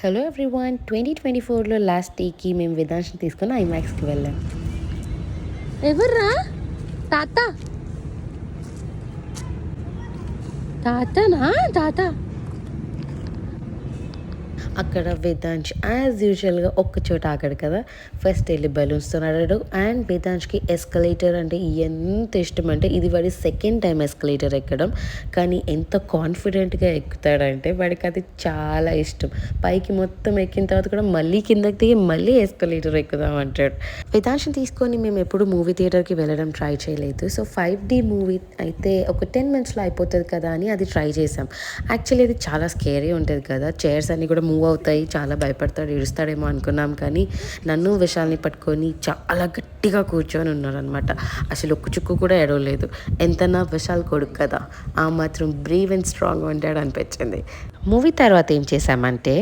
Hello everyone 2024లో last డేకి మేము వేదాంశని తీసుకొని ఐమాక్స్కి వెళ్ళాం. ఎవర్రా తాత? తాతనా? తాత అక్కడ వేదాంశ్ యాజ్ యూజువల్గా ఒక్క చోట ఆగాడు కదా. ఫస్ట్ వెళ్ళి బెలూన్స్తో ఆడాడు. అండ్ వేదాంశ్కి ఎస్కలేటర్ అంటే ఎంత ఇష్టం అంటే ఇది వాడి సెకండ్ టైం ఎస్కలేటర్ ఎక్కడం. కానీ ఎంత కాన్ఫిడెంట్గా ఎక్కుతాడంటే వాడికి అది చాలా ఇష్టం. పైకి మొత్తం ఎక్కిన తర్వాత కూడా మళ్ళీ కిందకి దిగి మళ్ళీ ఎస్కలేటర్ ఎక్కుదాం అంటాడు. వేదాంశ్ని తీసుకొని మేము ఎప్పుడు మూవీ థియేటర్కి వెళ్ళడం ట్రై చేయలేదు. సో 5D మూవీ అయితే ఒక 10 మినిట్స్లో అయిపోతుంది కదా అని అది ట్రై చేసాం. యాక్చువల్లీ అది చాలా స్కేరీ ఉంటుంది కదా. చైర్స్ అన్నీ కూడా మూవ్ అవుతాయి. చాలా భయపడతాడు, ఏడుస్తాడేమో అనుకున్నాం. కానీ నన్ను విశాల్ని పట్టుకొని చాలా గట్టిగా కూర్చొని ఉన్నారనమాట. అసలు ఒక్క చుక్కు కూడా ఎడవలేదు. ఎంతన్నా విశాల్ కొడుకు కదా, ఆ మాత్రం బ్రేవ్ అండ్ స్ట్రాంగ్ ఉంటాడు అనిపించింది. మూవీ తర్వాత ఏం చేసామంటే